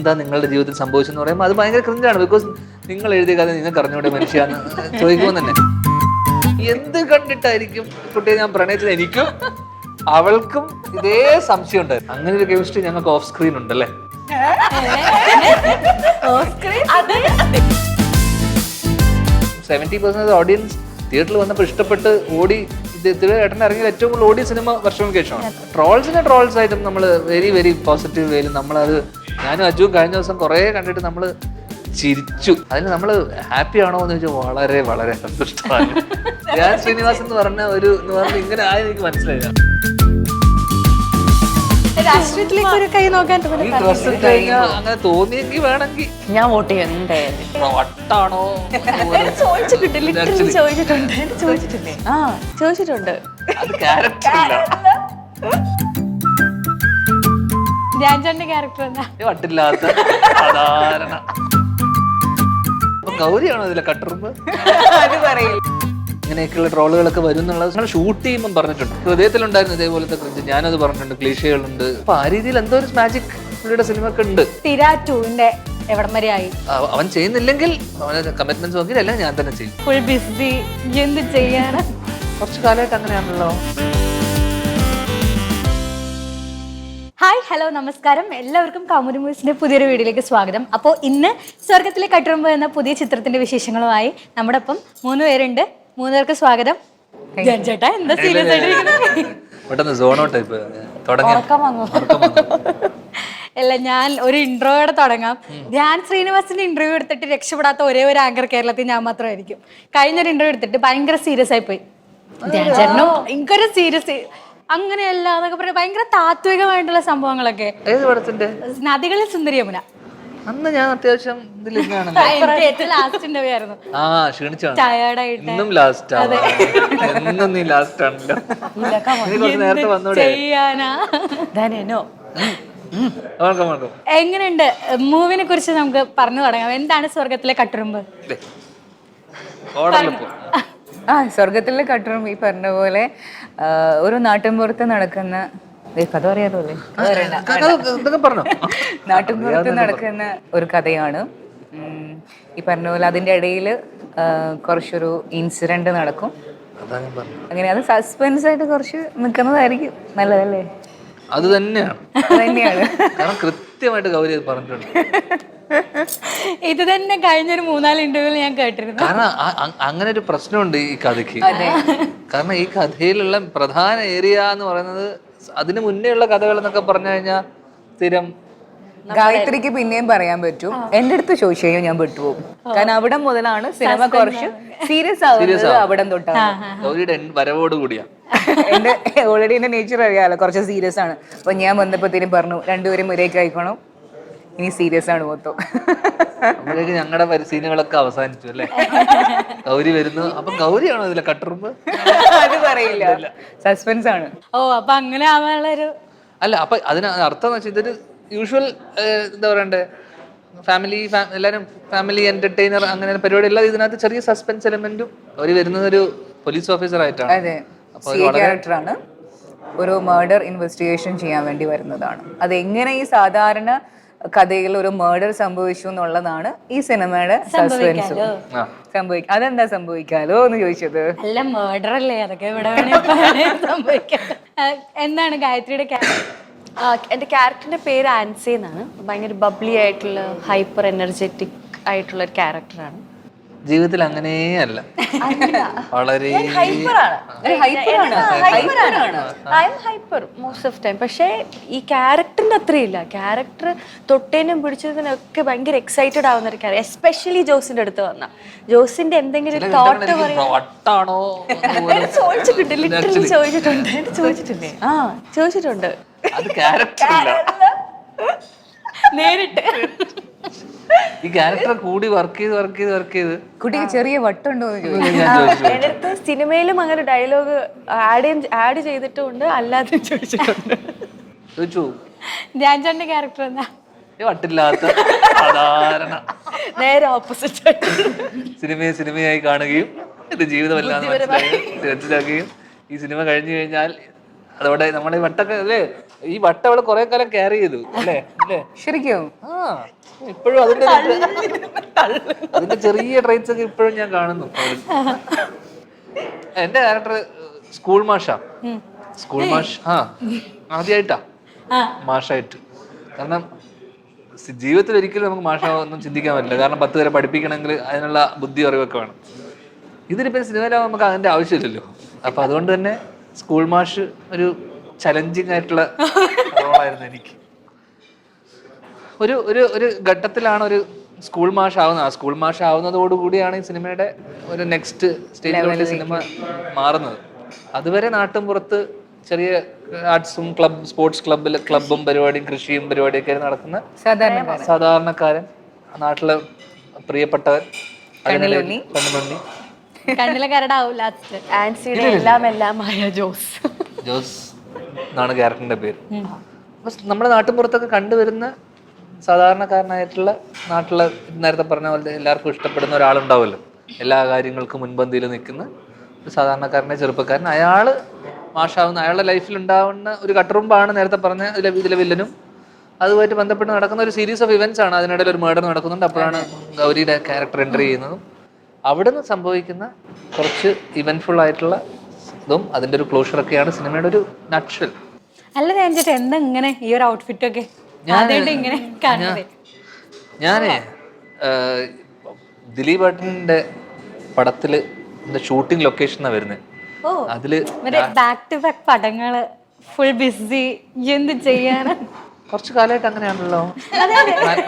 എന്താ നിങ്ങളുടെ ജീവിതത്തിൽ സംഭവിച്ചെന്ന് പറയുമ്പോൾ അത് ഭയങ്കര ക്രിഞ്ചാണ്. ബിക്കോസ് നിങ്ങൾ എഴുതിയ കഥ നിങ്ങൾക്ക് അറിഞ്ഞൂടെ മനുഷ്യാന്ന് ചോദിക്കുമ്പോൾ തന്നെ എന്ത് കണ്ടിട്ടായിരിക്കും കുട്ടിയെ ഞാൻ പ്രണയിച്ചത്? എനിക്കും അവൾക്കും ഇതേ സംശയം ഉണ്ടായിരുന്നു. അങ്ങനെ ഒരു കെമിസ്ട്രി ഞങ്ങൾക്ക് ഓഫ് സ്ക്രീൻ ഉണ്ടല്ലേ? 70% ഓഡിയൻസ് തിയേറ്ററിൽ വന്നപ്പോൾ ഇഷ്ടപ്പെട്ട് ഓടി. ഏട്ടൻ ഇറങ്ങിയ ഏറ്റവും കൂടുതൽ ഓടിയ സിനിമ വർഷങ്ങൾക്ക് ശേഷമാണ്. ട്രോൾസ് ആയിട്ടും നമ്മൾ വെരി വെരി പോസിറ്റീവ് വേയിലും നമ്മളത്, ഞാനും അജുവും കഴിഞ്ഞ ദിവസം കുറേ കണ്ടിട്ട് നമ്മൾ ചിരിച്ചു. അതിന് നമ്മൾ ഹാപ്പി ആണോ എന്ന് ചോദിച്ചാൽ വളരെ വളരെ സന്തുഷ്ടമാണ്. ഞാൻ ശ്രീനിവാസൻ എന്ന് പറഞ്ഞ ഇങ്ങനെ ആയി എനിക്ക് മനസ്സിലായില്ല. രാഷ്ട്രീയത്തിലേക്ക് ഒരു കൈ നോക്കാൻ അങ്ങനെ തോന്നിയെങ്കിൽ വേണമെങ്കിൽ ഞാൻ വോട്ട് ചെയ്യുന്നുണ്ട്. വട്ടാണോ ചോദിച്ചിട്ടുണ്ട്. അത് ക്യാരക്ടറില്ല. ധ്യാൻചാണ്ടിന്റെ ക്യാരക്ടർ എന്താ? വട്ടില്ലാത്ത സാധാരണ. ഗൗരിയാണോ ഇതിലെ കട്ടറുമ്പ്? അത് പറയില്ല. ഇങ്ങനെയൊക്കെയുള്ള ട്രോളുകളൊക്കെ വരും എന്നുള്ളത് ഷൂട്ട് ചെയ്യുമ്പോൾ പറഞ്ഞിട്ടുണ്ട്. ഹൃദയത്തിലുണ്ടായിരുന്നു ഇതേപോലത്തെ ക്രിഞ്ച്. ഞാനത് പറഞ്ഞിട്ടുണ്ട്. ക്ലീഷകളുണ്ട്. അപ്പൊ ആ രീതിയിൽ എന്തോ ഒരു മാജിക് പുള്ളിയുടെ സിനിമ ഒക്കെ ഉണ്ട്. തിരാറ്റൂവിന്റെ എവിടം വരെ ആയി? അവൻ ചെയ്യുന്നില്ലെങ്കിൽ അവന് കമ്മിറ്റ്മെന്റ്സ് നോക്കി അല്ലെങ്കിൽ ഞാൻ തന്നെ ചെയ്യും. Full busy. എന്ത് ചെയ്യാനാ? കുറച്ചു കാലമായിട്ട് അങ്ങനെയാണല്ലോ. ഹായ്, ഹലോ, നമസ്കാരം. എല്ലാവർക്കും കൗമുദി മൂവീസിന്റെ പുതിയൊരു വീഡിയോയിലേക്ക് സ്വാഗതം. അപ്പോൾ ഇന്ന് സ്വർഗത്തിലെ കട്ടുറുമ്പ് എന്ന പുതിയ ചിത്രത്തിന്റെ വിശേഷങ്ങളുമായി നമ്മുടെ ഒപ്പം 3 പേരുണ്ട്. 3 പേർക്ക് സ്വാഗതം. ചേട്ടാ എന്താ സീരിയസ് അല്ല, ഞാൻ ഒരു ഇൻട്രോയോടെ തുടങ്ങാം. ധ്യാൻ ശ്രീനിവാസിന്റെ ഇന്റർവ്യൂ എടുത്തിട്ട് രക്ഷപ്പെടാത്ത ഒരേ ഒരു ആങ്കർ കേരളത്തിൽ ഞാൻ മാത്രമായിരിക്കും. കഴിഞ്ഞൊരു ഇന്റർവ്യൂ എടുത്തിട്ട് ഭയങ്കര സീരിയസ് ആയി പോയി. ധ്യാൻ ചേട്ടനും ഭയങ്കര സീരിയസ്, അങ്ങനെയല്ല എന്നൊക്കെ പറയാം. ഭയങ്കര താത്വികമായിട്ടുള്ള സംഭവങ്ങളൊക്കെ. നദികളിൽ സുന്ദരി യമുന അന്ന് ഞാൻ അത്യാവശ്യം ലാസ്റ്റ് ഇന്റർവ്യൂ ആയിരുന്നു. എങ്ങനെയുണ്ട് മൂവിനെ കുറിച്ച് നമുക്ക് പറഞ്ഞു തുടങ്ങാം. എന്താണ് സ്വർഗത്തിലെ കട്ടുറുമ്പ്? സ്വർഗത്തിലെ കട്ടുറുമ്പ് ഈ പറഞ്ഞ പോലെ ഒരു നാട്ടിൻപുറത്ത് നടക്കുന്ന കഥ അറിയാതല്ലേ? നാട്ടിൻപുറത്ത് നടക്കുന്ന ഒരു കഥയാണ്. ഈ പറഞ്ഞ പോലെ അതിൻ്റെ ഇടയിൽ കുറച്ചൊരു ഇൻസിഡന്റ് നടക്കും. അങ്ങനെ അത് സസ്പെൻസ് ആയിട്ട് കുറച്ച് നിൽക്കുന്നതായിരിക്കും നല്ലതല്ലേ? അത് തന്നെയാണ് കൃത്യമായിട്ട് ഗൗരി പറഞ്ഞിട്ടുണ്ട്. ഇത് തന്നെ കഴിഞ്ഞൊരു 3-4 ഇന്റർവ്യൂവിൽ ഞാൻ കേട്ടിരുന്നു. കാരണം അങ്ങനെ ഒരു പ്രശ്നമുണ്ട് ഈ കഥയ്ക്ക്. കാരണം ഈ കഥയിലുള്ള പ്രധാന ഏരിയ എന്ന് പറയുന്നത് അതിന് മുന്നേ ഉള്ള കഥകൾ എന്നൊക്കെ പറഞ്ഞു കഴിഞ്ഞാൽ സ്ഥിരം ഗായത്രിക്ക് പിന്നെയും പറയാൻ പറ്റും. എന്റെ അടുത്ത് ചോദിച്ചു കഴിഞ്ഞാൽ ഞാൻ വിട്ടുപോകും. കാരണം അവിടെ മുതലാണ് സിനിമ കുറച്ച് സീരിയസ് ആവുന്നത്. അവിടെ തൊട്ടാണ് ഗൗരിയുടെ വരവോട് കൂടിയാ. എന്റെ ഓൾറെഡി എന്റെ നേച്ചർ അറിയാലോ, കുറച്ച് സീരിയസ് ആണ്. അപ്പൊ ഞാൻ വന്നപ്പോഴത്തേനും പറഞ്ഞു രണ്ടുപേരും മുരേക്ക് ആയിക്കോണം, ഇനി സീരിയസ് ആണ് മൊത്തം. അപ്പോഴേക്ക് ഞങ്ങളുടെ സീനുകളൊക്കെ അവസാനിച്ചു അല്ലേ? ഗൗരി വരുന്നു. അപ്പൊ ഗൗരിയാണോ ഇതിലെ കട്ടുറുമ്പ്? അത് പറയില്ല, സസ്പെൻസ് ആണ്. അപ്പൊ അങ്ങനെ ആവാനുള്ളൊരു അല്ല. അപ്പൊ അതിന് അർത്ഥം എന്ന് വെച്ചാൽ ഇതൊരു യൂഷ്വൽ എന്താ പറയണ്ടേ, എല്ലാവരും ഫാമിലി എന്റർടൈനർ അങ്ങനെ പരിപാടി എല്ലാം. ഇതിനകത്ത് ചെറിയ സസ്പെൻസ് എലമെന്റും. അവർ വരുന്നത് ഒരു പോലീസ് ഓഫീസർ ആയിട്ടാണ്. അതെ, ക്യാരക്ടറാണ്. ഒരു മർഡർ ഇൻവെസ്റ്റിഗേഷൻ ചെയ്യാൻ വേണ്ടി വരുന്നതാണ്. അതെങ്ങനെ ഈ സാധാരണ കഥയിൽ ഒരു മർഡർ സംഭവിച്ചു എന്നുള്ളതാണ് ഈ സിനിമയുടെ സസ്പെൻസ്. അതെന്താ സംഭവിക്കാലോ എന്ന് ചോദിച്ചത്? അല്ല, മർഡർ അല്ലേ, അതൊക്കെ ഇവിടെ സംഭവിക്കാം. എന്താണ് ഗായത്രിയുടെ ക്യാരക്ടർ? എൻ്റെ ക്യാരക്ടറിൻ്റെ പേര് ആൻസി എന്നാണ്. ഭയങ്കര ബബ്ലി ആയിട്ടുള്ള ഹൈപ്പർ എനർജറ്റിക് ആയിട്ടുള്ള ഒരു ക്യാരക്ടറാണ്. ജീവിതത്തിൽ അങ്ങനെയല്ല, വളരെ ഹൈപ്പർ മോസ്റ്റ് ഓഫ് ടൈം. പക്ഷേ ഈ ക്യാരക്ടറിന്റെ അത്രയില്ല. ക്യാരക്ടർ തൊട്ടേനും പിടിച്ചതിനൊക്കെ ഭയങ്കര എക്സൈറ്റഡ് ആവുന്ന ഒരു ക്യാരക്ടർ. എസ്പെഷ്യലി ജോസിന്റെ അടുത്ത് വന്ന ജോസിന്റെ എന്തെങ്കിലും ഒരു തോട്ട് ചോദിച്ചിട്ടുണ്ട്. നേരിട്ട് ഈ ക്യാരക്ടർ കൂടി വർക്ക് ചെയ്ത് കുട്ടിക്ക് ചെറിയ വട്ടുണ്ടോ എന്ന് ചോദിച്ചു. എൻ്റെ അടുത്ത് സിനിമയിലും അങ്ങനെ ഡയലോഗ് ആഡ് ചെയ്തിട്ടുണ്ട്, അല്ലാതെ ചോദിച്ചിട്ടുണ്ട്. ധ്യാൻചാണ്ടിന്റെ ക്യാരക്ടർ എന്താ? വട്ടില്ലാത്ത സാധാരണ, നേരെ ഓപ്പോസിറ്റ്. സിനിമയായി കാണുകയും ഇത് ജീവിതമല്ലാന്ന് മനസ്സിലാക്കുകയും ഈ സിനിമ കഴിഞ്ഞു കഴിഞ്ഞാൽ അതോടെ നമ്മൾ ഈ വട്ടൊക്കെ അല്ലേ, ഈ വട്ടം അവള് കുറെ കാലം ക്യാരി ചെയ്തു അല്ലേ അല്ലേ? ശരിക്കും ആ ഇപ്പോഴും അതിന്റെ ചെറിയ ട്രൈറ്റ്സ് ഒക്കെ ഇപ്പോഴും ഞാൻ കാണുന്നു. എന്റെ ക്യാരക്ടർ സ്കൂൾ മാഷാ. സ്കൂൾ മാഷ് ആദ്യമായിട്ടാ മാഷായിട്ട്. കാരണം ജീവിതത്തിൽ ഒരിക്കലും നമുക്ക് മാഷാവൊന്നും ചിന്തിക്കാൻ പറ്റില്ല. കാരണം 10 വരെ പഠിപ്പിക്കണമെങ്കിൽ അതിനുള്ള ബുദ്ധി അറിവൊക്കെ വേണം. ഇതിനിപ്പോൾ സിനിമയിലാവുമ്പോൾ നമുക്ക് അതിന്റെ ആവശ്യമില്ലല്ലോ. അപ്പൊ അതുകൊണ്ട് തന്നെ സ്കൂൾ മാഷ് ഒരു ചലഞ്ചിങ് ആയിട്ടുള്ള റോളായിരുന്നു എനിക്ക്. ഒരു ഒരു ഒരു ഘട്ടത്തിലാണ് ഒരു സ്കൂൾ മാഷ് ആവുന്നത്. ആ സ്കൂൾ മാഷ് ആവുന്നതോടുകൂടിയാണ് ഈ സിനിമയുടെ ഒരു നെക്സ്റ്റ് സ്റ്റേജിലോട്ട് സിനിമ മാറുന്നത്. അതുവരെ നാട്ടും പുറത്ത് ചെറിയ ആർട്സും സ്പോർട്സ് ക്ലബും പരിപാടിയും കൃഷിയും പരിപാടിയൊക്കെ നടക്കുന്ന സാധാരണക്കാരൻ, നാട്ടിലെ പ്രിയപ്പെട്ടവൻ, കണ്ണുമണി, കണ്ണിലെ കരടാവും ലാസ്റ്റ്. ആൻസിയുടെ എല്ലാമായ ജോസ് എന്നാണ് ക്യാരക്ടറിന്റെ പേര്. അപ്പൊ നമ്മുടെ നാട്ടിൻ പുറത്തൊക്കെ കണ്ടുവരുന്ന സാധാരണക്കാരനായിട്ടുള്ള നാട്ടിലെ നേരത്തെ പറഞ്ഞ പോലെ എല്ലാവർക്കും ഇഷ്ടപ്പെടുന്ന ഒരാളുണ്ടാവുമല്ലോ, എല്ലാ കാര്യങ്ങൾക്കും മുൻപന്തിയിൽ നിൽക്കുന്ന ഒരു സാധാരണക്കാരൻ്റെ ചെറുപ്പക്കാരൻ. അയാള് മാഷാവുന്ന, അയാളുടെ ലൈഫിൽ ഉണ്ടാവുന്ന ഒരു കട്ടറുമ്പാണ് നേരത്തെ പറഞ്ഞ ഇതിലെ വില്ലനും. അതുമായിട്ട് ബന്ധപ്പെട്ട് നടക്കുന്ന ഒരു സീരീസ് ഓഫ് ഇവന്റ്സ് ആണ്. അതിനിടയിൽ ഒരു മേർഡർ നടക്കുന്നുണ്ട്. അപ്പോഴാണ് ഗൗരിയുടെ ക്യാരക്ടർ എൻട്രി ചെയ്യുന്നതും. അവിടുന്ന് സംഭവിക്കുന്ന കുറച്ച് ഇവന്റ്ഫുൾ ആയിട്ടുള്ള ഇതും അതിന്റെ ഒരു ക്ലോഷറൊക്കെയാണ് സിനിമയുടെ ഒരു നട്ട്ഷെൽ. അല്ല ഞാൻ ചേട്ടാ എന്താ ഇങ്ങനെ ഈ ഒരു ഔട്ട്ഫിറ്റ് ഒക്കെ ഇങ്ങനെ ഞാനേ ദിലീപ് ഏട്ടന്റെ പടത്തില് ഷൂട്ടിംഗ് ലൊക്കേഷനാണ് വരുന്നത്. അതില് ബാക്ക് ടു ബാക്ക് പടങ്ങള് ഫുൾ ബിസി, എന്ത് ചെയ്യാനാ? കുറച്ചു കാലമായിട്ട് അങ്ങനെയാണല്ലോ.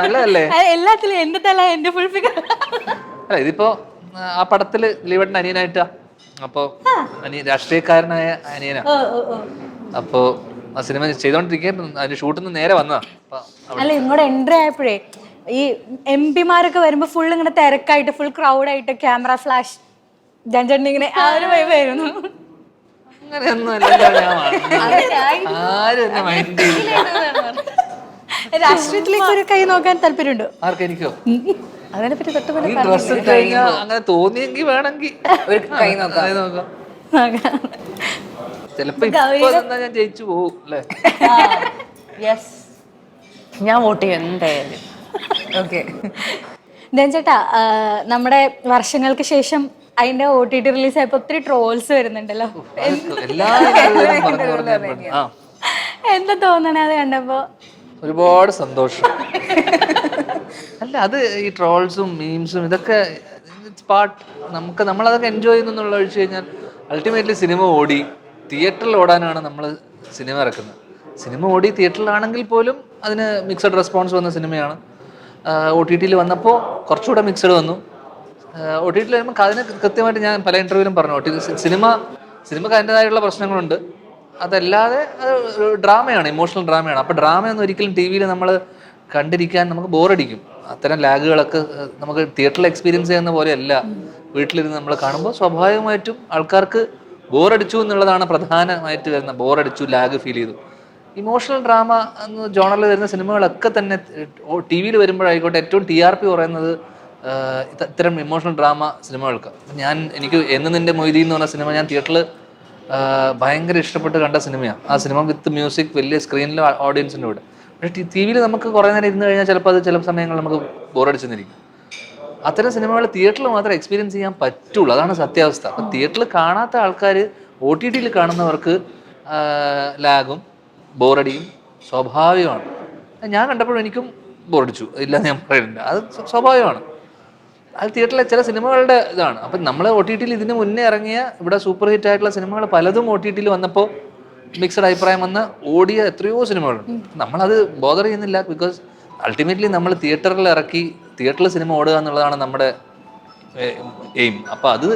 നല്ലതല്ലേ? എല്ലാത്തിലും എന്റെ തല എന്റെ ഫുൾ ഫിഗർ. അല്ല ഇതിപ്പോ ആ പടത്തില് ദിലീപേട്ടൻ അനിയനായിട്ടാ. അപ്പൊ രാഷ്ട്രീയക്കാരനായ അനിയനാ. അപ്പോ ആ സിനിമ ചെയ്തോണ്ടിരിക്കുക അതിന്റെ ഷൂട്ടിൽ നിന്ന് നേരെ വന്നതാ. അല്ല ഇങ്ങോട്ട് എൻട്രി ആയപ്പോഴേ ഈ MP-മാരൊക്കെ വരുമ്പോ ഫുൾ ഇങ്ങനെ തിരക്കായിട്ട് ഫുൾ ക്രൗഡായിട്ട് ക്യാമറ ഫ്ലാഷ് ജഞ്ചേട്ടൻ ഇങ്ങനെ ആ ഒരു വൈബായിരുന്നു. രാഷ്ട്രീയത്തിലേക്ക് ഒരു കൈ നോക്കാൻ താല്പര്യമുണ്ടോ? ആർക്കെനിക്കോ അതിനെ പറ്റി അങ്ങനെ തോന്നിയെങ്കിൽ വേണമെങ്കിൽ ഒരു കൈ നോക്കാം. ചിലപ്പോ ഇപ്പൊ ഞാൻ ജയിച്ചു പോകും അല്ലേ? ഞാൻ വോട്ട് ചെയ്യും എന്തായാലും. ഓക്കെ ചേട്ടാ നമ്മുടെ വർഷങ്ങൾക്ക് ശേഷം അതിന്റെ OTT റിലീസ് ആയപ്പോ ഒത്തിരി ട്രോൾസ് വരുന്നുണ്ടല്ലോ. എന്താ തോന്നണേ അത് കണ്ടപ്പോ? ഒരുപാട് സന്തോഷം. അല്ല അത് ഈ ട്രോൾസും മീംസും ഇതൊക്കെ പാർട്ട്, നമ്മളതൊക്കെ എൻജോയ് ചെയ്യുന്നുള്ള ഒഴിച്ചു കഴിഞ്ഞാൽ അൾട്ടിമേറ്റ്ലി സിനിമ ഓടി തിയേറ്ററിൽ ഓടാനാണ് നമ്മൾ സിനിമ ഇറക്കുന്നത്. സിനിമ ഓടി തിയേറ്ററിലാണെങ്കിൽ പോലും അതിന് മിക്സഡ് റെസ്പോൺസ് വന്ന സിനിമയാണ്. OTT വന്നപ്പോൾ കുറച്ചുകൂടെ മിക്സഡ് വന്നു. OTT വരുമ്പോൾ അതിന് കൃത്യമായിട്ട് ഞാൻ പല ഇന്റർവ്യൂവിലും പറഞ്ഞു, സിനിമക്ക് അതിൻ്റെതായുള്ള പ്രശ്നങ്ങളുണ്ട്. അതല്ലാതെ അത് ഡ്രാമയാണ്, ഇമോഷണൽ ഡ്രാമയാണ്. അപ്പോൾ ഡ്രാമയൊന്നും ഒരിക്കലും TV നമ്മൾ കണ്ടിരിക്കാൻ നമുക്ക് ബോറടിക്കും. അത്തരം ലാഗുകളൊക്കെ നമുക്ക് തിയേറ്ററിൽ എക്സ്പീരിയൻസ് ചെയ്യുന്ന പോലെയല്ല വീട്ടിലിരുന്ന് നമ്മൾ കാണുമ്പോൾ. സ്വാഭാവികമായിട്ടും ആൾക്കാർക്ക് ബോറടിച്ചു എന്നുള്ളതാണ് പ്രധാനമായിട്ട് വരുന്ന. ബോറടിച്ചു, ലാഗ് ഫീൽ ചെയ്തു. ഇമോഷണൽ ഡ്രാമ എന്ന ജോണറിൽ വരുന്ന സിനിമകളൊക്കെ തന്നെ TV വരുമ്പോഴായിക്കോട്ടെ ഏറ്റവും TRP പറയുന്നത് ഇത്തരം ഇമോഷണൽ ഡ്രാമ സിനിമകൾക്ക്. എനിക്ക് എന്ന് നിന്റെ മൊയ്തീൻ എന്ന് പറഞ്ഞ സിനിമ ഞാൻ തിയേറ്ററിൽ ഭയങ്കര ഇഷ്ടപ്പെട്ട് കണ്ട സിനിമയാണ്. ആ സിനിമ വിത്ത് മ്യൂസിക്, വലിയ സ്ക്രീനിലെ ഓഡിയൻസിൻ്റെ കൂടെ. പക്ഷേ TV നമുക്ക് കുറേ നേരം ഇരുന്ന് കഴിഞ്ഞാൽ ചിലപ്പോൾ അത് ചില സമയങ്ങളിൽ നമുക്ക് ബോറടിച്ചെന്നിരിക്കും. അത്തരം സിനിമകൾ തിയേറ്ററിൽ മാത്രമേ എക്സ്പീരിയൻസ് ചെയ്യാൻ പറ്റുള്ളൂ. അതാണ് സത്യാവസ്ഥ. അപ്പം തിയേറ്ററിൽ കാണാത്ത ആൾക്കാർ OTT കാണുന്നവർക്ക് ലാഗും ബോറടിയും സ്വാഭാവികമാണ്. ഞാൻ കണ്ടപ്പോഴും എനിക്കും ബോറടിച്ചു, ഇല്ലാന്ന് ഞാൻ പറയുന്നില്ല. അത് സ്വാഭാവികമാണ്. അത് തിയേറ്ററിലെ ചില സിനിമകളുടെ ഇതാണ്. അപ്പം നമ്മൾ OTT ഇതിന് മുന്നേ ഇറങ്ങിയ ഇവിടെ സൂപ്പർ ഹിറ്റ് ആയിട്ടുള്ള സിനിമകൾ പലതും OTT വന്നപ്പോൾ മിക്സഡ് അഭിപ്രായം വന്ന ഓടിയ എത്രയോ സിനിമകളുണ്ട്. നമ്മളത് ബോദർ ചെയ്യുന്നില്ല. ബിക്കോസ് അൾട്ടിമേറ്റ്ലി നമ്മൾ തിയേറ്ററിൽ ഇറക്കി തിയേറ്ററിൽ സിനിമ ഓടുക എന്നുള്ളതാണ് നമ്മുടെ എയിം. അപ്പോൾ അത്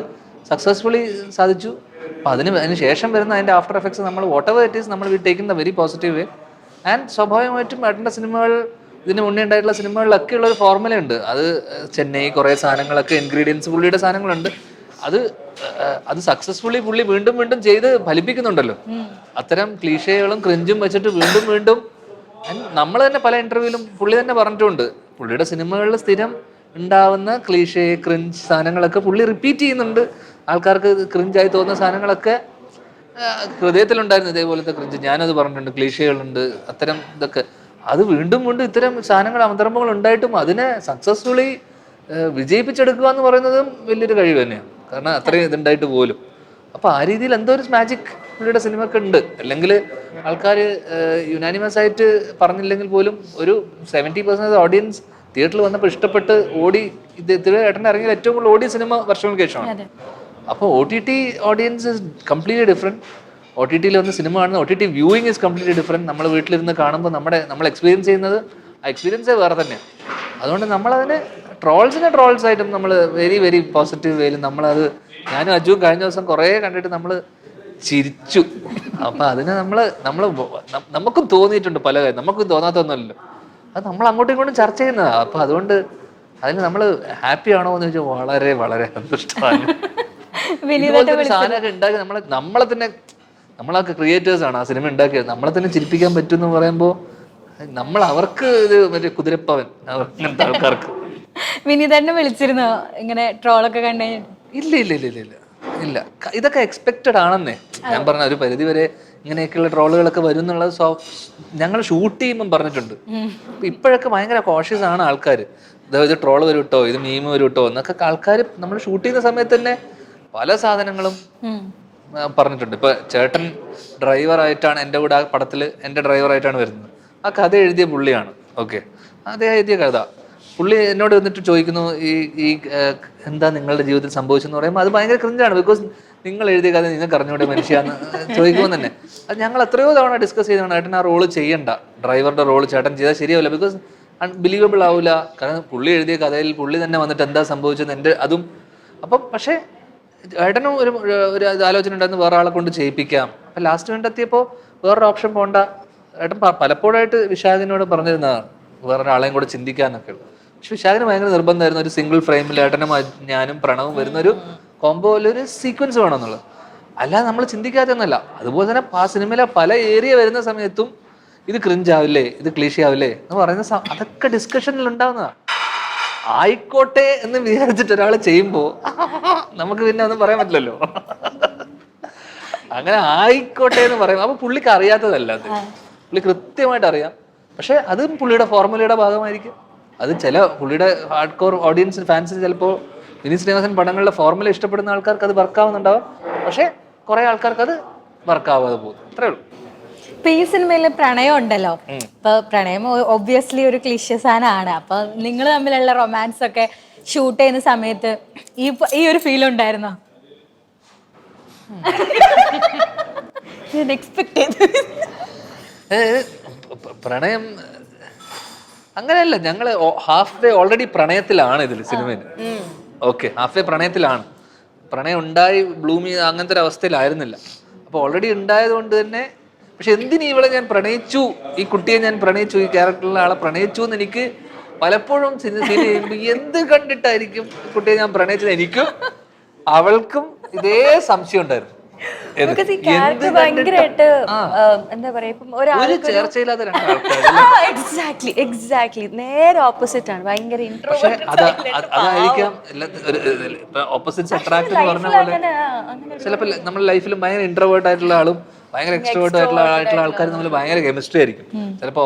സക്സസ്ഫുള്ളി സാധിച്ചു. അപ്പോൾ അതിന് ശേഷം വരുന്ന അതിൻ്റെ ആഫ്റ്റർ എഫക്ട്സ് നമ്മൾ വാട്ട് എവർ ഇറ്റ് ഈസ് നമ്മൾ we take in the very positive way. And സ്വാഭാവികമായിട്ടും ഏട്ടൻ്റെ സിനിമകൾ, ഇതിന് മുന്നേ ഉണ്ടായിട്ടുള്ള സിനിമകളിലൊക്കെ ഉള്ള ഒരു ഫോർമുലയുണ്ട്. അത് ചെന്നൈ കുറേ സാധനങ്ങളൊക്കെ ഇൻഗ്രീഡിയൻസ് പുള്ളിയുടെ സാധനങ്ങളുണ്ട്. അത് സക്സസ്ഫുള്ളി പുള്ളി വീണ്ടും വീണ്ടും ചെയ്ത് ഫലിപ്പിക്കുന്നുണ്ടല്ലോ. അത്തരം ക്ലീഷകളും ക്രിഞ്ചും വെച്ചിട്ട് വീണ്ടും വീണ്ടും നമ്മൾ തന്നെ പല ഇന്റർവ്യൂവിലും പുള്ളി തന്നെ പറഞ്ഞിട്ടുണ്ട്, പുള്ളിയുടെ സിനിമകളിൽ സ്ഥിരം ഉണ്ടാവുന്ന ക്ലീഷേ ക്രിഞ്ച് സാധനങ്ങളൊക്കെ പുള്ളി റിപ്പീറ്റ് ചെയ്യുന്നുണ്ട്. ആൾക്കാർക്ക് ക്രിഞ്ചായി തോന്നുന്ന സാധനങ്ങളൊക്കെ ഹൃദയത്തിലുണ്ടായിരുന്നു ഇതേപോലത്തെ ക്രിഞ്ച്. ഞാനത് പറഞ്ഞിട്ടുണ്ട്, ക്ലീഷകളുണ്ട്, അത്തരം ഇതൊക്കെ. അത് വീണ്ടും വീണ്ടും ഇത്തരം സാധനങ്ങൾ അവതരണങ്ങൾ ഉണ്ടായിട്ടും അതിനെ സക്സസ്ഫുള്ളി വിജയിപ്പിച്ചെടുക്കുക എന്ന് പറയുന്നതും വലിയൊരു കഴിവ് തന്നെയാണ്. കാരണം അത്രയും ഇതുണ്ടായിട്ട് പോലും. അപ്പൊ ആ രീതിയിൽ എന്തോ ഒരു മാജിക് പുള്ളിയുടെ സിനിമക്ക് ഉണ്ട്. അല്ലെങ്കിൽ ആൾക്കാർ യുനാനിമസ് ആയിട്ട് പറഞ്ഞില്ലെങ്കിൽ പോലും ഒരു 70% ഓഡിയൻസ് തിയേറ്ററിൽ വന്നപ്പോൾ ഇഷ്ടപ്പെട്ട് ഓടി. ഇത് ഏട്ടൻ ഇറങ്ങിയ ഏറ്റവും കൂടുതൽ ഓടിയ സിനിമ വർഷങ്ങൾക്ക് ശേഷമാണ്. അപ്പോൾ OTT audience is completely different. OTT വന്ന് സിനിമ കാണുന്ന OTT viewing is completely different. നമ്മൾ വീട്ടിലിരുന്ന് കാണുമ്പോൾ നമ്മൾ എക്സ്പീരിയൻസ് ചെയ്യുന്നത് ആ എക്സ്പീരിയൻസേ വേറെ തന്നെയാണ്. അതുകൊണ്ട് നമ്മളതിന് ട്രോൾസ് ആയിട്ടും നമ്മൾ വെരി വെരി പോസിറ്റീവ് വേയിൽ നമ്മളത്, ഞാനും അജുവും കഴിഞ്ഞ ദിവസം കുറേ കണ്ടിട്ട് നമ്മൾ ചിരിച്ചു. അപ്പം അതിനെ നമുക്കും തോന്നിയിട്ടുണ്ട് പല കാര്യം, നമുക്കും തോന്നാത്തൊന്നുമല്ലോ. അത് നമ്മൾ അങ്ങോട്ടും ഇങ്ങോട്ടും ചർച്ച ചെയ്യുന്നതാണ്. അപ്പം അതുകൊണ്ട് അതിന് നമ്മൾ ഹാപ്പി ആണോ എന്ന് ചോദിച്ചാൽ വളരെ വളരെ സന്തുഷ്ടമാണ്. സാധനമൊക്കെ ഉണ്ടാക്കി നമ്മളെ തന്നെ, നമ്മളൊക്കെ ക്രിയേറ്റേഴ്സ് ആണ് ആ സിനിമ ഉണ്ടാക്കിയത്. നമ്മളെ തന്നെ ചിരിപ്പിക്കാൻ പറ്റും എന്ന് പറയുമ്പോൾ നമ്മൾ അവർക്ക് ഇത് മറ്റേ കുതിരപ്പവൻ അങ്ങനത്തെ ആൾക്കാർക്ക്. വിനീതന്നെ വിളിച്ചിരുന്നോ ഇങ്ങനെ ട്രോളൊക്കെ കണ്ടു? ഇല്ല ഇല്ല ഇല്ല ഇല്ല ഇല്ല ഇതൊക്കെ എക്സ്പെക്റ്റഡ് ആണെന്നേ. ഞാൻ പറഞ്ഞ ഒരു പരിധി വരെ ഇങ്ങനെയൊക്കെയുള്ള ട്രോളുകളൊക്കെ വരും എന്നുള്ളത് ഞങ്ങൾ ഷൂട്ട് ചെയ്യുമ്പം പറഞ്ഞിട്ടുണ്ട്. ഇപ്പോഴൊക്കെ ഭയങ്കര കോഷ്യസ് ആണ് ആൾക്കാർ. ഇത് ട്രോള് വരും കേട്ടോ, ഇത് മീം വരും കേട്ടോ എന്നൊക്കെ ആൾക്കാർ നമ്മൾ ഷൂട്ട് ചെയ്യുന്ന സമയത്ത് തന്നെ പല സാധനങ്ങളും പറഞ്ഞിട്ടുണ്ട്. ഇപ്പൊ ചേട്ടൻ ഡ്രൈവറായിട്ടാണ് എൻ്റെ കൂടെ ആ പടത്തിൽ എൻ്റെ ഡ്രൈവറായിട്ടാണ് വരുന്നത്. ആ കഥ എഴുതിയ പുള്ളിയാണ്. ഓക്കെ, അദ്ദേഹം എഴുതിയ കഥ പുള്ളി എന്നോട് വന്നിട്ട് ചോദിക്കുന്നു, ഈ എന്താ നിങ്ങളുടെ ജീവിതത്തിൽ സംഭവിച്ചെന്ന് പറയുമ്പോൾ അത് ഭയങ്കര ക്രിഞ്ചാണ്. ബിക്കോസ് നിങ്ങൾ എഴുതിയ കഥ നിങ്ങൾക്ക് അറിഞ്ഞൂടെ മനുഷ്യാന്ന് ചോദിക്കുമ്പോൾ തന്നെ അത് ഞങ്ങൾ എത്രയോ തവണ ഡിസ്കസ് ചെയ്താണ്. ചേട്ടൻ ആ റോള് ചെയ്യണ്ട, ഡ്രൈവറുടെ റോള് ചേട്ടൻ ചെയ്താൽ ശരിയാവില്ല. ബിക്കോസ് അൺബിലീവബിൾ ആവില്ല. കാരണം പുള്ളി എഴുതിയ കഥയിൽ പുള്ളി തന്നെ വന്നിട്ട് എന്താ സംഭവിച്ചത് എൻ്റെ അതും. അപ്പം പക്ഷേ ഏട്ടനും ഒരു ആലോചന ഉണ്ടായിരുന്നു വേറെ ആളെ കൊണ്ട് ചെയ്യിപ്പിക്കാം. അപ്പം ലാസ്റ്റ് വേണ്ടെത്തിയപ്പോൾ വേറൊരു ഓപ്ഷൻ പോകണ്ട. ഏട്ടൻ പലപ്പോഴായിട്ട് വിശാഖിനോട് പറഞ്ഞിരുന്നതാണ് വേറൊരാളെയും കൂടെ ചിന്തിക്കാന്നൊക്കെ. പക്ഷെ വിശാഖിന് ഭയങ്കര നിർബന്ധമായിരുന്നു ഒരു സിംഗിൾ ഫ്രെയിമിൽ ഏട്ടനും ഞാനും പ്രണവും വരുന്നൊരു കോംബോയിലൊരു സീക്വൻസ് വേണമെന്നുള്ളത്. അല്ലാതെ നമ്മൾ ചിന്തിക്കാത്തൊന്നുമല്ല. അതുപോലെ തന്നെ ആ സിനിമയിലെ പല ഏരിയ വരുന്ന സമയത്തും ഇത് ക്രിഞ്ചാവില്ലേ, ഇത് ക്ലീശയാവില്ലേ എന്ന് പറയുന്ന അതൊക്കെ ഡിസ്കഷനിൽ ഉണ്ടാവുന്നതാണ്. ആയിക്കോട്ടെ എന്ന് വിചാരിച്ചിട്ട് ഒരാൾ ചെയ്യുമ്പോൾ നമുക്ക് പിന്നെ ഒന്നും പറയാൻ പറ്റില്ലല്ലോ. അങ്ങനെ ആയിക്കോട്ടെ എന്ന് പറയും. അപ്പൊ പുള്ളിക്ക് അറിയാത്തതല്ല അത്, പുള്ളി കൃത്യമായിട്ട് അറിയാം. പക്ഷെ അതും പുള്ളിയുടെ ഫോർമുലയുടെ ഭാഗമായിരിക്കും. അത് ചില പുള്ളിയുടെ ഹാർഡ് കോർ ഓഡിയൻസിന് ഫാൻസിന് ചിലപ്പോൾ വിനീത് ശ്രീനിവാസൻ പടങ്ങളുടെ ഫോർമുല ഇഷ്ടപ്പെടുന്ന ആൾക്കാർക്ക് അത് വർക്കാവുന്നുണ്ടാവും. പക്ഷെ കുറെ ആൾക്കാർക്ക് അത് വർക്കാവാതെ പോകും. അത്രേ ഉള്ളൂ. ഇപ്പൊ ഈ സിനിമയില് പ്രണയം ഉണ്ടല്ലോ. ഇപ്പൊ പ്രണയം ഒബ്വിയസ്ലി ഒരു ക്ലിഷ്യ സാധനമാണ്. അപ്പൊ നിങ്ങൾ തമ്മിലുള്ള റൊമാൻസ് ഒക്കെ ഷൂട്ട് ചെയ്യുന്ന സമയത്ത് ഈ ഒരു ഫീൽ ഉണ്ടായിരുന്നോ? എക്സ്പെക്ട് ചെയ്തു. പ്രണയം അങ്ങനെയല്ല. ഞങ്ങള് ഹാഫ് വേ ഓൾറെഡി പ്രണയത്തിലാണ് ഇതിൽ സിനിമയിൽ. ഓക്കെ, ഹാഫ് വേ പ്രണയത്തിലാണ്. പ്രണയം ഉണ്ടായി ബ്ലൂം ചെയ്ത് അങ്ങനത്തെ ഒരു അവസ്ഥയിലായിരുന്നില്ല. അപ്പൊ ഓൾറെഡി ഉണ്ടായത് കൊണ്ട് തന്നെ. പക്ഷെ എന്തിനു ഇവളെ ഞാൻ പ്രണയിച്ചു, ഈ കുട്ടിയെ ഞാൻ പ്രണയിച്ചു, ഈ ക്യാരക്ടറിലുള്ള ആളെ പ്രണയിച്ചു എന്ന് എനിക്ക് പലപ്പോഴും സീൻ ചെയ്യുമ്പോൾ എന്ത് കണ്ടിട്ടായിരിക്കും കുട്ടിയെ ഞാൻ പ്രണയിച്ചത് എനിക്കും അവൾക്കും ഇതേ സംശയം ഉണ്ടായിരുന്നു. ഭയങ്കരമായിട്ട് എന്താ പറയാ, ഇപ്പം ഒരാൾ ചേർച്ചയില്ലാത്ത എക്സാക്ട്ലി നേരെ ഓപ്പോസിറ്റ് ആണ്. ഭയങ്കര അതായിരിക്കാം ഓപ്പോസിറ്റ്സ് അട്രാക്ട് എന്ന് പറഞ്ഞ പോലെ. ചിലപ്പോൾ നമ്മുടെ ലൈഫിലും ഭയങ്കര ഇൻട്രോവേർട്ട് ആയിട്ടുള്ള ആളും ഭയങ്കര എക്സ്ട്രോവേർട്ട് ആയിട്ടുള്ള ആൾക്കാരും തമ്മിൽ ഭയങ്കര കെമിസ്ട്രി ആയിരിക്കും. ചിലപ്പോ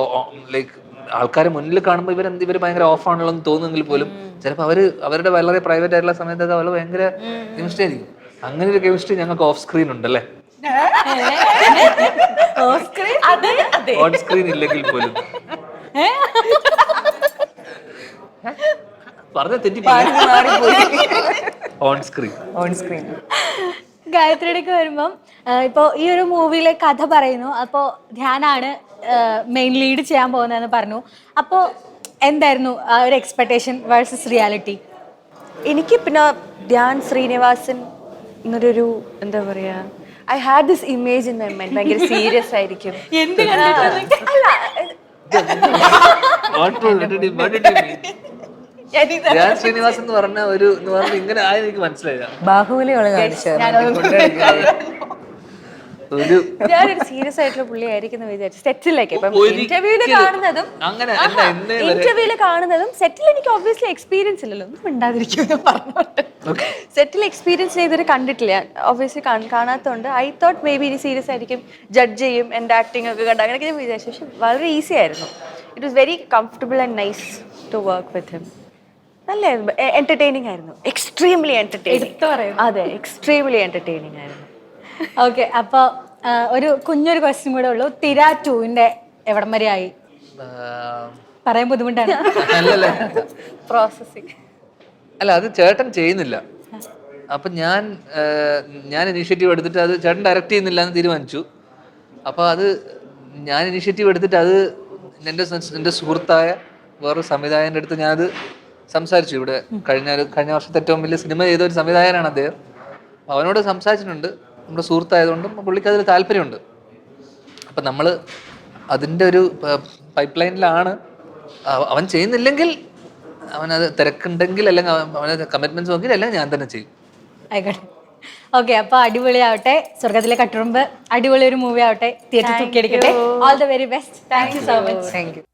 ലൈക്ക് ആൾക്കാർ മുന്നിൽ കാണുമ്പോൾ ഇവർ ഭയങ്കര ഓഫ് ആണല്ലോ എന്ന് തോന്നുമെങ്കിൽ പോലും ചിലപ്പോൾ അവരുടെ വളരെ പ്രൈവറ്റ് ആയിട്ടുള്ള സമയത്തൊക്കെ അവർ ഭയങ്കര കെമിസ്ട്രി ആയിരിക്കും. അങ്ങനെ ഒരു കെമിസ്ട്രി ഞങ്ങൾക്ക് ഓഫ് സ്ക്രീൻ ഉണ്ടല്ലേ. ഓൺ സ്ക്രീൻ ഇല്ലെങ്കിൽ പോലും പറഞ്ഞ തെറ്റി ഓൺ സ്ക്രീൻ. ഗായത്രിയുടെയൊക്കെ വരുമ്പം ഇപ്പോൾ ഈ ഒരു മൂവിയിലെ കഥ പറയുന്നു. അപ്പോൾ ധ്യാനാണ് മെയിൻ ലീഡ് ചെയ്യാൻ പോകുന്നതെന്ന് പറഞ്ഞു. അപ്പോൾ എന്തായിരുന്നു ആ ഒരു എക്സ്പെക്ടേഷൻ വേഴ്സസ് റിയാലിറ്റി? എനിക്ക് പിന്നെ ധ്യാൻ ശ്രീനിവാസൻ എന്നൊരു എന്താ പറയാ, I had this image in my mind. ഭയങ്കര സീരിയസ് ആയിരിക്കും. ധ്യാൻ ശ്രീനിവാസൻ എന്ന് പറഞ്ഞ ഇങ്ങനെ ആയി എനിക്ക് മനസ്സിലായില്ല. ബാഹുബലി ഒരു ഞാനൊരു സീരിയസ് ആയിട്ടുള്ള പുള്ളിയായിരിക്കും എന്ന് വിചാരിച്ചു സെറ്റിലേക്ക്. ഇപ്പം ഒരിക്കലും ഇന്റർവ്യൂല് കാണുന്നതും അങ്ങനെ അല്ല, എന്നെ വരെ ഇന്റർവ്യൂല് കാണുന്നതും സെറ്റിൽ എനിക്ക് ഒബ്വിയസ്ലി എക്സ്പീരിയൻസ് ഇല്ലല്ലോ, ഒന്നും ഉണ്ടാതിരിക്കുമെന്ന് പറഞ്ഞോട്ട്. സെറ്റിൽ എക്സ്പീരിയൻസ് ചെയ്തിട്ട് കണ്ടിട്ടില്ല, ഒബ്വിയസ്ലി കാണാത്തതുകൊണ്ട് ഐ തോട്ട് മേ ബി ഇനി സീരിയസ് ആയിരിക്കും, ജഡ്ജ് ചെയ്യും എൻ്റെ ആക്ടിങ് ഒക്കെ കണ്ട്, അങ്ങനെയൊക്കെ ഞാൻ വിചാരിച്ചു. പക്ഷെ വളരെ ഈസി ആയിരുന്നു. It was very comfortable and nice to work with him. നല്ല എന്റർടൈനിങ് ആയിരുന്നു, എക്സ്ട്രീംലി എന്റർടൈനിങ്. അതെ, എക്സ്ട്രീംലി എന്റർടൈനിങ് ആയിരുന്നു. ഓക്കെ, അപ്പൊ ഒരു കുഞ്ഞൊരു ക്വസ്റ്റ്യൻ കൂടെ ഉള്ളൂ. തിര 2ന്റെ എവിടം വരെ ആയി? പറയാൻ ബുദ്ധിമുട്ടാണ്. അല്ലല്ല പ്രോസസ്സിങ് അല്ല, അത് ചേട്ടൻ ചെയ്യുന്നില്ല. അപ്പൊ ഞാൻ ഇനീഷ്യേറ്റീവ് എടുത്തിട്ട് അത് ചേട്ടൻ ഡയറക്റ്റ് ചെയ്യുന്നില്ല എന്ന് തീരുമാനിച്ചു. അപ്പോൾ അത് ഞാൻ ഇനീഷ്യേറ്റീവ് എടുത്തിട്ട് അത് എൻ്റെ സുഹൃത്തായ വേറൊരു സംവിധായകൻ്റെ അടുത്ത് ഞാനത് സംസാരിച്ചു. ഇവിടെ കഴിഞ്ഞ വർഷത്തെ ഏറ്റവും വലിയ സിനിമ ചെയ്ത ഒരു സംവിധായകനാണ് അദ്ദേഹം. അവനോട് സംസാരിച്ചിട്ടുണ്ട്. നമ്മുടെ സുഹൃത്തായതുകൊണ്ടും പുള്ളിക്ക് അതിൽ താല്പര്യമുണ്ട്. അപ്പം നമ്മൾ അതിൻ്റെ ഒരു പൈപ്പ് ലൈനിലാണ്. അവൻ ചെയ്യുന്നില്ലെങ്കിൽ, അവനത് തിരക്കുണ്ടെങ്കിൽ, അല്ലെങ്കിൽ അവന് കമ്മിറ്റ്മെന്റ്സ് നോക്കി, അല്ലെങ്കിൽ ഞാൻ തന്നെ ചെയ്യും. ആയിക്കോട്ടെ. ഓക്കെ, അപ്പൊ അടിപൊളിയാവട്ടെ. സ്വർഗത്തിലെ കട്ടുറുമ്പ് അടിപൊളി ഒരു മൂവി ആവട്ടെ. തിയേറ്റർ തൂക്കിയെടുക്കട്ടെ. All the very best. Thank you so much. Thank U.